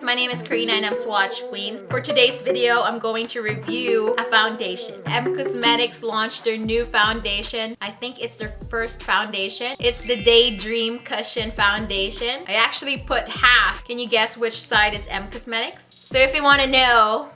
My name is Karina and I'm SwatchQueen. For today's video, I'm going to review a foundation. Cosmetics launched their new foundation. I think it's their first foundation. It's the Daydream Cushion Foundation. I actually put half. Can you guess which side is Cosmetics? So if you want to know,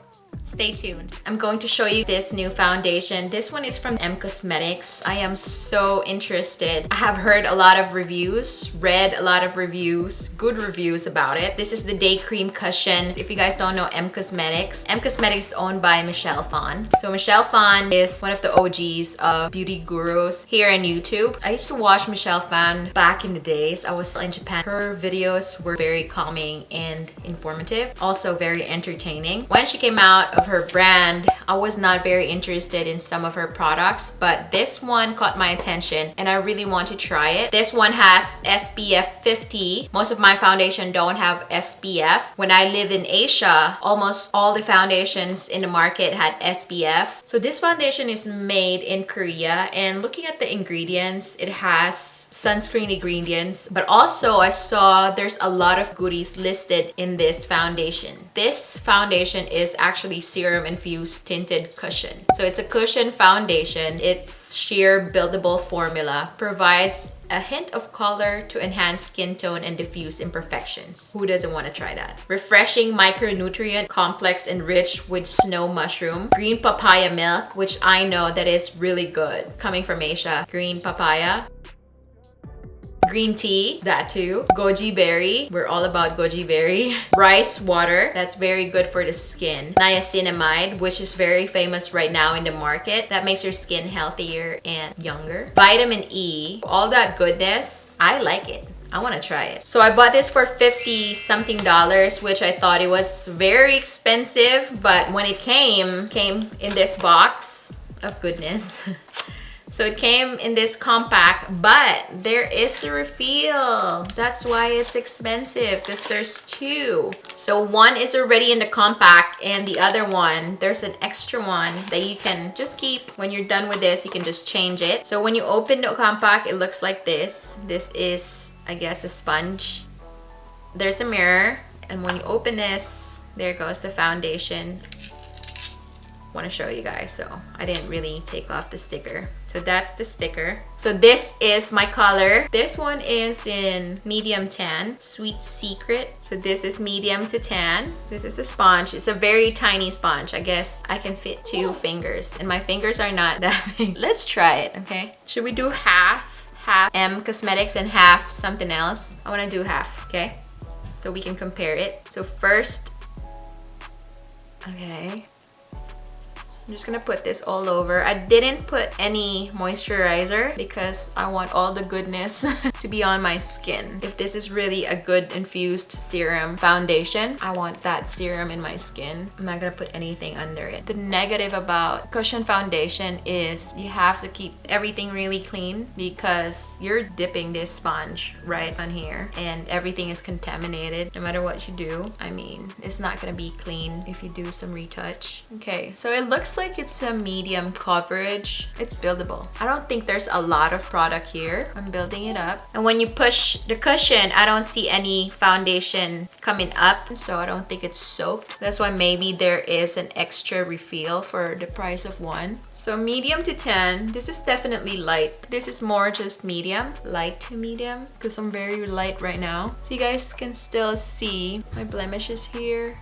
stay tuned. I'm going to show you this new foundation. This one is from Cosmetics. I am so interested. I have heard a lot of reviews, read a lot of reviews, good reviews about it. This is the Daydream Cushion. If you guys don't know Cosmetics is owned by Michelle Phan. So Michelle Phan is one of the OGs of beauty gurus here on YouTube. I used to watch Michelle Phan back in the days. I was in Japan. Her videos were very calming and informative, also very entertaining. When she came out of her brand, I was not very interested in some of her products, but this one caught my attention and I really want to try it. This one has SPF 50. Most of my foundation don't have SPF. When I lived in Asia, almost all the foundations in the market had SPF. So this foundation is made in Korea, and looking at the ingredients, it has sunscreen ingredients, but also I saw there's a lot of goodies listed in this foundation. This foundation is actually serum infused tinted cushion. So it's a cushion foundation. Its sheer buildable formula provides a hint of color to enhance skin tone and diffuse imperfections. Who doesn't want to try that? Refreshing micronutrient complex enriched with snow mushroom, green papaya milk, which I know that is really good coming from Asia. Green papaya. Green tea, that too. Goji berry, we're all about goji berry. Rice water, that's very good for the skin. Niacinamide, which is very famous right now in the market. That makes your skin healthier and younger. Vitamin E, all that goodness. I like it. I want to try it. So I bought this for $50 something, which I thought it was very expensive, but when it came in this box of goodness. So it came in this compact, but there is a refill. That's why it's expensive, because there's two. So one is already in the compact, and the other one, there's an extra one that you can just keep. When you're done with this, you can just change it. So when you open the compact, it looks like this. This is, I guess, the sponge. There's a mirror, and when you open this, there goes the foundation. Want to show you guys, so I didn't really take off the sticker. So that's the sticker. So this is my color. This one is in medium tan, Sweet Secret. So this is medium to tan. This is the sponge. It's a very tiny sponge. I guess I can fit 2 fingers, and my fingers are not that big. Let's try it, okay? Should we do half Cosmetics and half something else? I want to do half, okay? So we can compare it. So first, okay, I'm just gonna put this all over. I didn't put any moisturizer because I want all the goodness to be on my skin. If this is really a good infused serum foundation, I want that serum in my skin. I'm not gonna put anything under it. The negative about cushion foundation is you have to keep everything really clean because you're dipping this sponge right on here and everything is contaminated. No matter what you do, I mean, it's not gonna be clean if you do some retouch. Okay, so it looks like it's a medium coverage. It's buildable. I don't think there's a lot of product here. I'm building it up. And when you push the cushion, I don't see any foundation coming up, so I don't think it's soaked. That's why maybe there is an extra refill for the price of one. So medium to tan. This is definitely light. This is more just medium, light to medium, because I'm very light right now. So you guys can still see my blemishes here.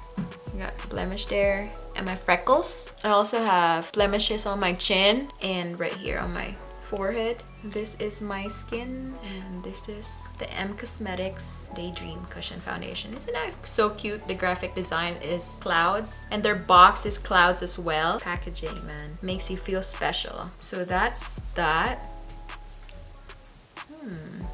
I got blemish there, and my freckles. I also have blemishes on my chin and right here on my forehead. This is my skin, and this is the Cosmetics Daydream Cushion Foundation. Isn't that so cute? The graphic design is clouds, and their box is clouds as well. Packaging, man, makes you feel special. So that's that.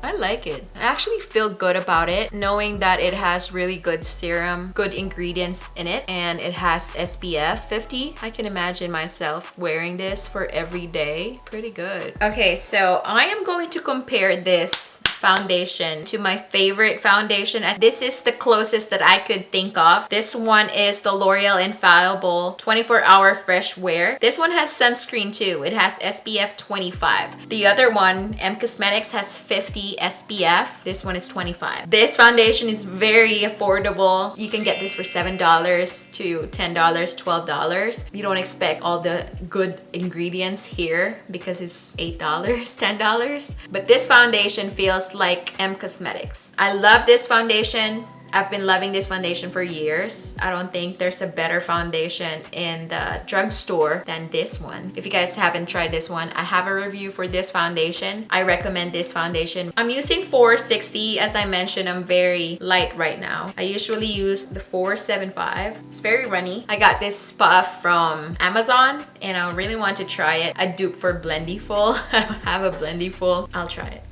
I like it. I actually feel good about it, knowing that it has really good serum, good ingredients in it, and it has SPF 50. I can imagine myself wearing this for every day. Pretty good. Okay, so I am going to compare this foundation to my favorite foundation. And this is the closest that I could think of. This one is the L'Oreal Infallible 24-hour fresh wear. This one has sunscreen too. It has SPF 25. The other one, M Cosmetics, has 50 SPF. This one is 25. This foundation is very affordable. You can get this for $7 to $10, $12. You don't expect all the good ingredients here because it's $8, $10. But this foundation feels like M Cosmetics. I love this foundation. I've been loving this foundation for years. I don't think there's a better foundation in the drugstore than this one. If you guys haven't tried this one, I have a review for this foundation. I recommend this foundation. I'm using 460. As I mentioned, I'm very light right now. I usually use the 475. It's very runny. I got this puff from Amazon and I really want to try it. A dupe for Blendyful. I don't have a Blendyful. I'll try it.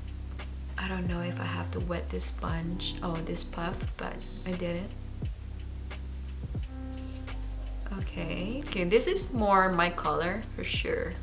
I don't know if I have to wet this sponge, this puff, but I did it. Okay, this is more my color for sure.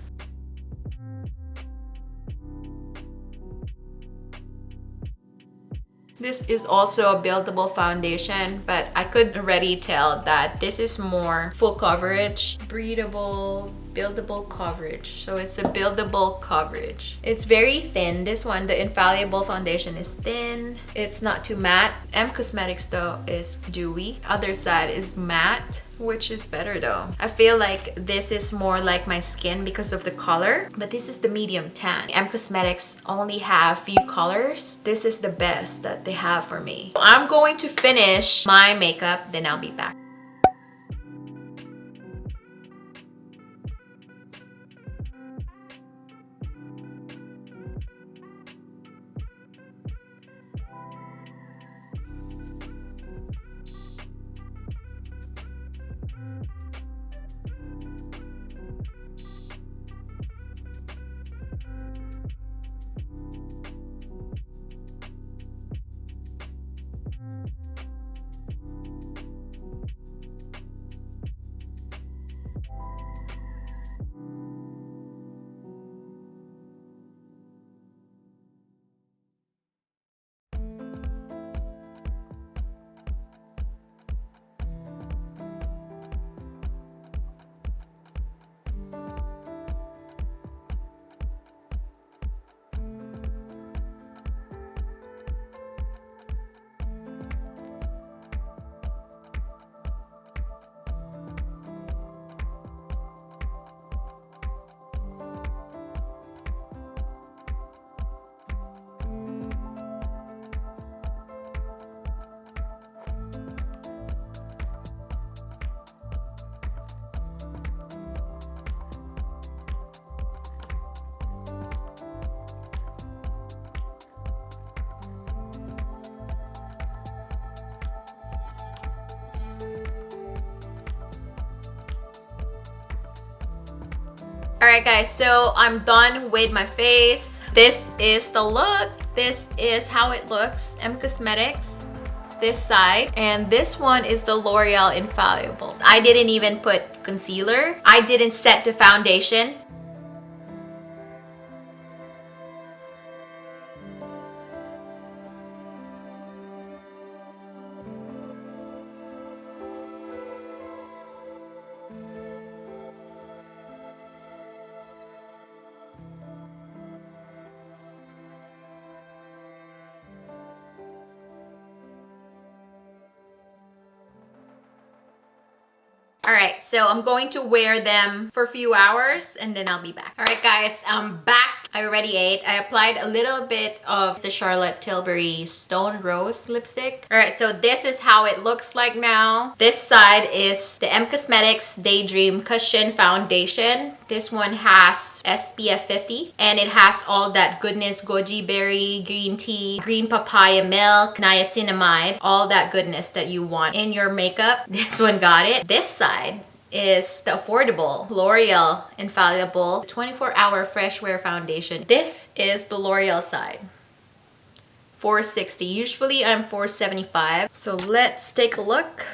This is also a buildable foundation, but I could already tell that this is more full coverage, breathable, buildable coverage. So it's a buildable coverage. It's very thin. This one, the Infallible foundation, is thin. It's not too matte. M Cosmetics though is dewy. Other side is matte, which is better though. I feel like this is more like my skin because of the color, but this is the medium tan. M Cosmetics only have few colors. This is the best that they have for me. I'm going to finish my makeup, then I'll be back. Alright guys, so I'm done with my face. This is the look. This is how it looks. M Cosmetics, this side. And this one is the L'Oreal Infallible. I didn't even put concealer. I didn't set the foundation. Alright, so I'm going to wear them for a few hours and then I'll be back. Alright guys, I'm back. I already ate. I applied a little bit of the Charlotte Tilbury Stone Rose lipstick. Alright, so this is how it looks like now. This side is the M Cosmetics Daydream Cushion Foundation. This one has SPF 50 and it has all that goodness, goji berry, green tea, green papaya milk, niacinamide, all that goodness that you want in your makeup. This one got it. This side is the affordable L'Oreal Infallible 24-hour fresh wear foundation. This is the L'Oreal side. $460. Usually I'm $475. So let's take a look.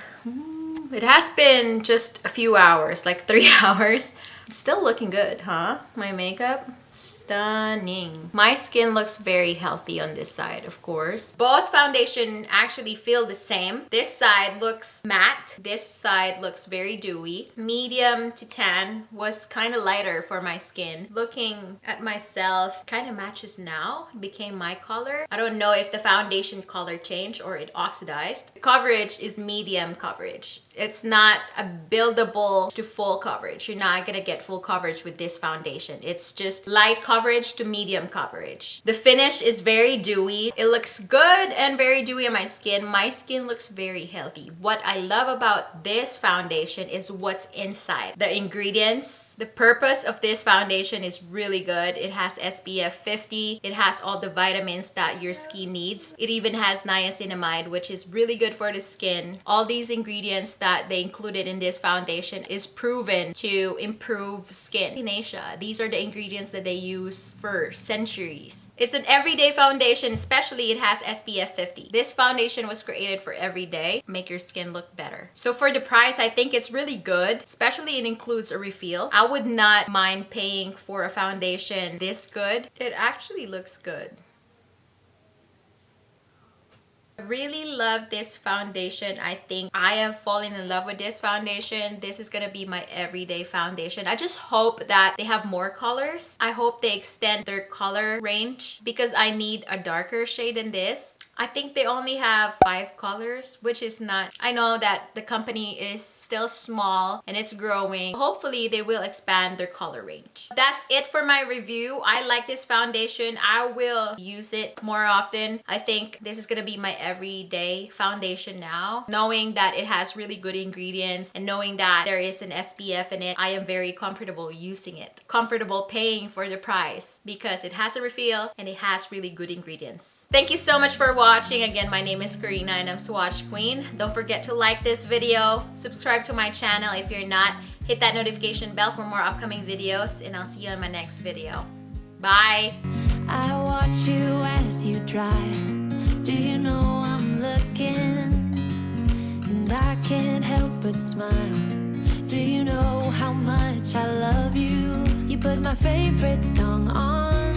It has been just a few hours, like 3 hours. Still looking good, huh? My makeup. Stunning. My skin looks very healthy on this side, of course. Both foundation actually feel the same. This side looks matte. This side looks very dewy. Medium to tan was kind of lighter for my skin. Looking at myself, kind of matches now. It became my color. I don't know if the foundation color changed or it oxidized. The coverage is medium coverage. It's not a buildable to full coverage. You're not gonna get full coverage with this foundation. It's just light coverage to medium coverage. The finish is very dewy. It looks good and very dewy on my skin. My skin looks very healthy. What I love about this foundation is what's inside. The ingredients. The purpose of this foundation is really good. It has SPF 50. It has all the vitamins that your skin needs. It even has niacinamide, which is really good for the skin. All these ingredients that they included in this foundation is proven to improve skin. In Asia, these are the ingredients that they use for centuries. It's an everyday foundation, especially it has SPF 50. This foundation was created for every day. Make your skin look better. So for the price, I think it's really good, especially it includes a refill. I would not mind paying for a foundation this good. It actually looks good. I really love this foundation. I think I have fallen in love with this foundation. This is gonna be my everyday foundation. I just hope that they have more colors. I hope they extend their color range because I need a darker shade than this. I think they only have 5 colors, which is not... I know that the company is still small and it's growing. Hopefully, they will expand their color range. That's it for my review. I like this foundation. I will use it more often. I think this is gonna be my everyday foundation now. Knowing that it has really good ingredients and knowing that there is an SPF in it, I am very comfortable using it. Comfortable paying for the price because it has a refill and it has really good ingredients. Thank you so much for watching. Again, my name is Karina and I'm SwatchQueen. Don't forget to like this video, subscribe to my channel if you're not, hit that notification bell for more upcoming videos, and I'll see you in my next video. Bye! I watch you as you drive. Do you know I'm looking? And I can't help but smile. Do you know how much I love you? You put my favorite song on